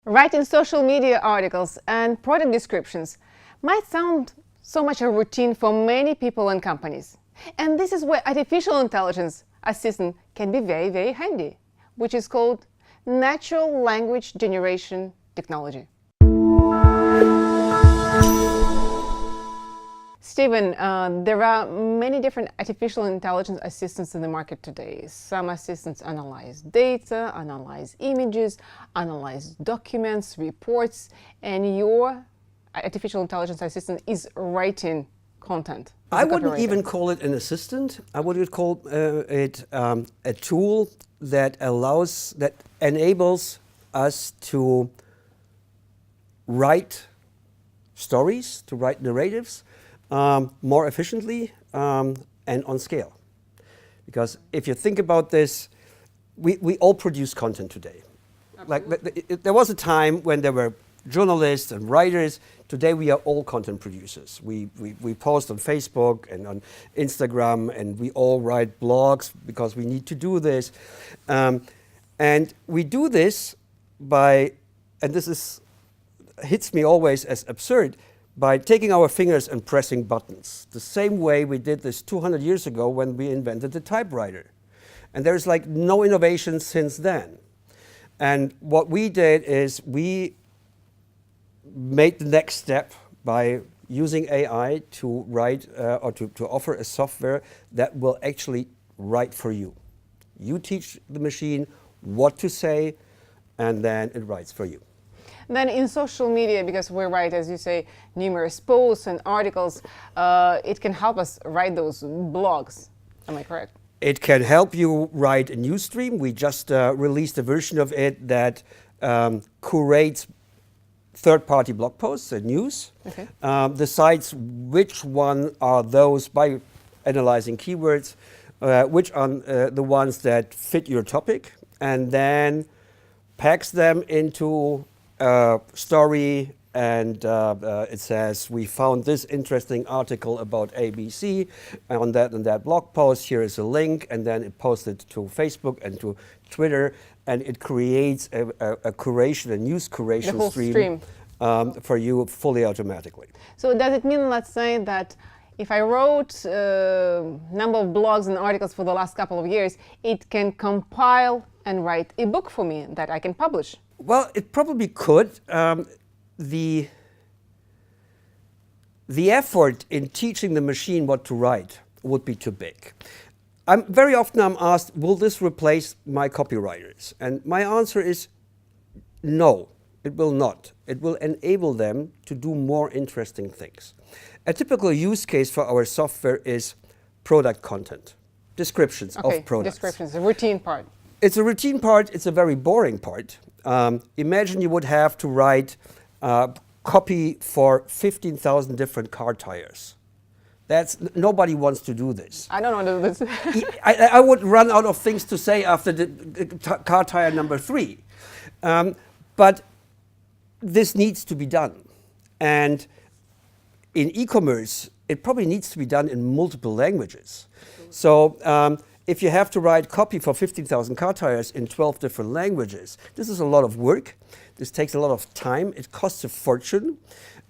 Writing social media articles and product descriptions might sound so much a routine for many people and companies. And this is where artificial intelligence assistant can be very, very handy, which is called natural language generation technology. Stephen, there are many different artificial intelligence assistants in the market today. Some assistants analyze data, analyze images, analyze documents, reports, and your artificial intelligence assistant is writing content. I wouldn't even call it an assistant. I would call it a tool that enables us to write stories, to write narratives, more efficiently and on scale. Because if you think about this, we all produce content today. There was a time when there were journalists and writers. Today we are all content producers. We post on Facebook and on Instagram, and we all write blogs because we need to do this. And we do this by, and this hits me always as absurd, by taking our fingers and pressing buttons, the same way we did this 200 years ago when we invented the typewriter. And there's like no innovation since then. And what we did is we made the next step by using AI to write or to offer a software that will actually write for you. You teach the machine what to say, and then it writes for you. Then in social media, because we write, as you say, numerous posts and articles, it can help us write those blogs. Am I correct? It can help you write a news stream. We just released a version of it that curates third-party blog posts and news, decides which one are those by analyzing keywords, which are the ones that fit your topic, and then packs them into story, and it says, we found this interesting article about ABC on that blog post. Here is a link, and then it posts it to Facebook and to Twitter, and it creates a curation, a news curation stream for you fully automatically. So does it mean, let's say, that if I wrote a number of blogs and articles for the last couple of years, it can compile and write a book for me that I can publish? Well, it probably could. The effort in teaching the machine what to write would be too big. Very often I'm asked, will this replace my copywriters? And my answer is no, it will not. It will enable them to do more interesting things. A typical use case for our software is product content, descriptions of products. Descriptions, the routine part. It's a routine part, it's a very boring part. Imagine you would have to write copy for 15,000 different car tires. Nobody wants to do this. I don't want to do this. I would run out of things to say after the car tire number 3. But this needs to be done. And in e-commerce, it probably needs to be done in multiple languages. So if you have to write copy for 15,000 car tires in 12 different languages, this is a lot of work. This takes a lot of time. It costs a fortune.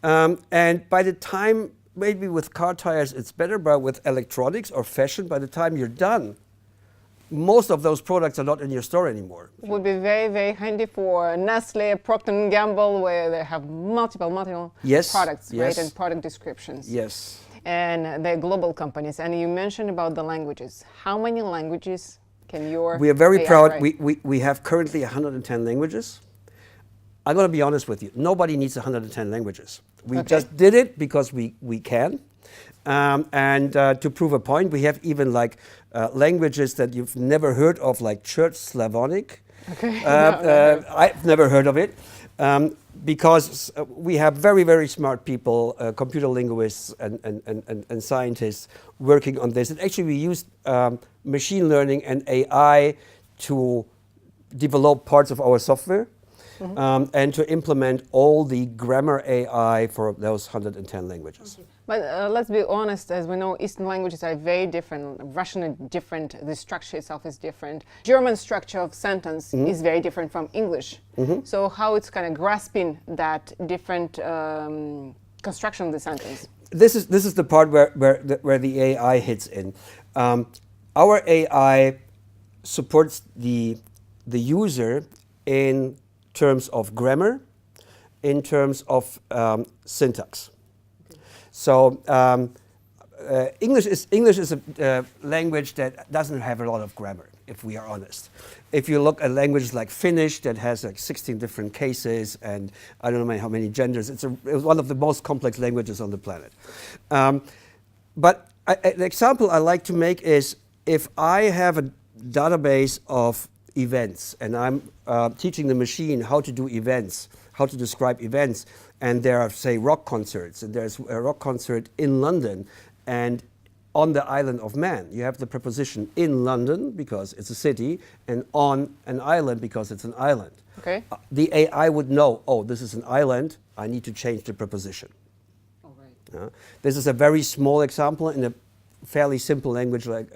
And by the time, maybe with car tires it's better, but with electronics or fashion, by the time you're done, most of those products are not in your store anymore. It would be very, very handy for Nestle, Procter & Gamble, where they have multiple products, right, and product descriptions. Yes. And they're global companies. And you mentioned about the languages. How many languages can your We are very AI proud. write? We have currently 110 languages. I'm going to be honest with you. Nobody needs 110 languages. We just did it because we can. And to prove a point, we have even like languages that you've never heard of, like Church Slavonic. I've never heard of it. Because we have very, very smart people, computer linguists and scientists working on this. And actually we used machine learning and AI to develop parts of our software. and to implement all the grammar AI for those 110 languages. But let's be honest, as we know, Eastern languages are very different. Russian is different, the structure itself is different. German structure of sentence is very different from English. So how it's kind of grasping that different construction of the sentence? This is the part where the AI hits in. Our AI supports the user in terms of grammar, in terms of syntax. So English is a language that doesn't have a lot of grammar, if we are honest. If you look at languages like Finnish, that has like 16 different cases and I don't know how many genders, it's one of the most complex languages on the planet. But an example I like to make is if I have a database of events and I'm teaching the machine how to do events, how to describe events, and there are, say, rock concerts, and there's a rock concert in London, and on the island of Man, you have the preposition in London, because it's a city, and on an island, because it's an island. Okay. The AI would know, oh, this is an island, I need to change the preposition. Oh, right. This is a very small example in a fairly simple language like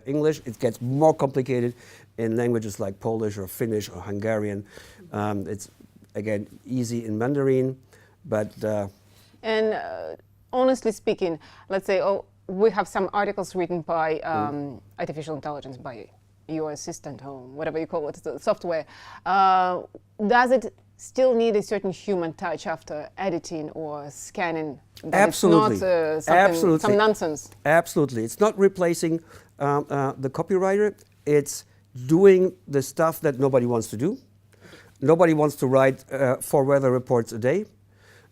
English. It gets more complicated in languages like Polish or Finnish or Hungarian. It's, again, easy in Mandarin. But and honestly speaking, let's say, we have some articles written by artificial intelligence, by your assistant or whatever you call it, the software. Does it still need a certain human touch after editing or scanning? Absolutely. It's not Absolutely. some nonsense. Absolutely. It's not replacing the copywriter. It's doing the stuff that nobody wants to do. Nobody wants to write 4 weather reports a day.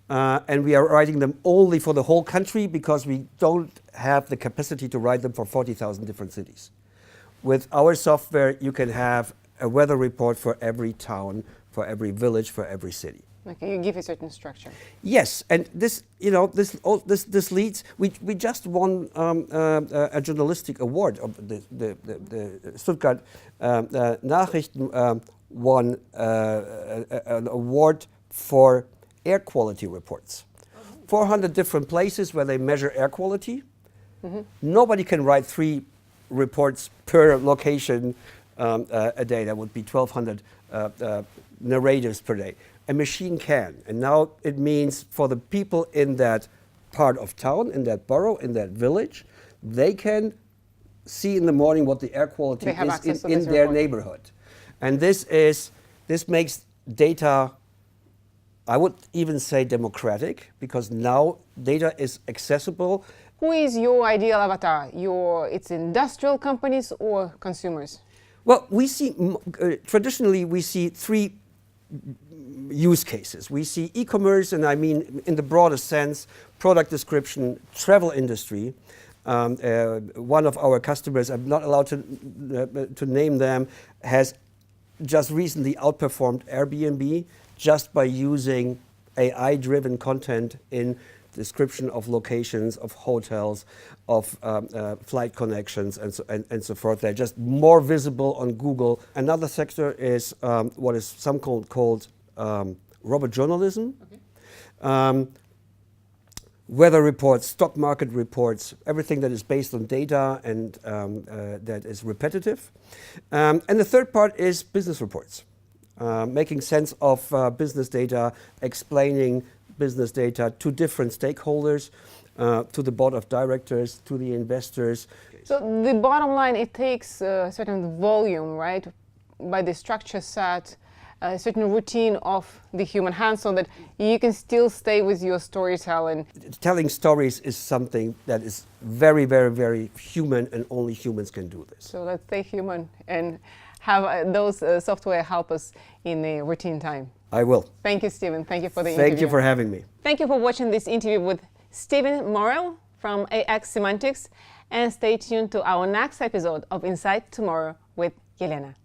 And we are writing them only for the whole country because we don't have the capacity to write them for 40,000 different cities. With our software, you can have a weather report for every town, for every village, for every city. Okay, you give a certain structure. Yes, and this, this leads. We just won a journalistic award. The Stuttgart Nachrichten won an award for air quality reports. 400 different places where they measure air quality. Nobody can write 3 reports per location a day. That would be 1,200 narratives per day. A machine can. And now it means for the people in that part of town, in that borough, in that village, they can see in the morning what the air quality is in their neighborhood. And this makes data, I would even say, democratic, because now data is accessible. Who is your ideal avatar? It's industrial companies or consumers? Well, we see, traditionally we see 3 use cases. We see e-commerce, and I mean in the broadest sense, product description, travel industry. One of our customers, I'm not allowed to name them, has just recently outperformed Airbnb just by using AI-driven content in description of locations, of hotels, of flight connections, and so forth. They're just more visible on Google. Another sector is what is some called robot journalism. Okay. Weather reports, stock market reports, everything that is based on data and that is repetitive. And the third part is business reports, making sense of business data, explaining business data to different stakeholders, to the board of directors, to the investors. So the bottom line, it takes a certain volume, right, by the structure set, a certain routine of the human hand so that you can still stay with your storytelling. Telling stories is something that is very, very, very human, and only humans can do this. So let's stay human and have those software help us in the routine time. I will. Thank you, Stephen. Thank you for the interview. Thank you for having me. Thank you for watching this interview with Stephen Morel from AX Semantics, and stay tuned to our next episode of Inside Tomorrow with Yelena.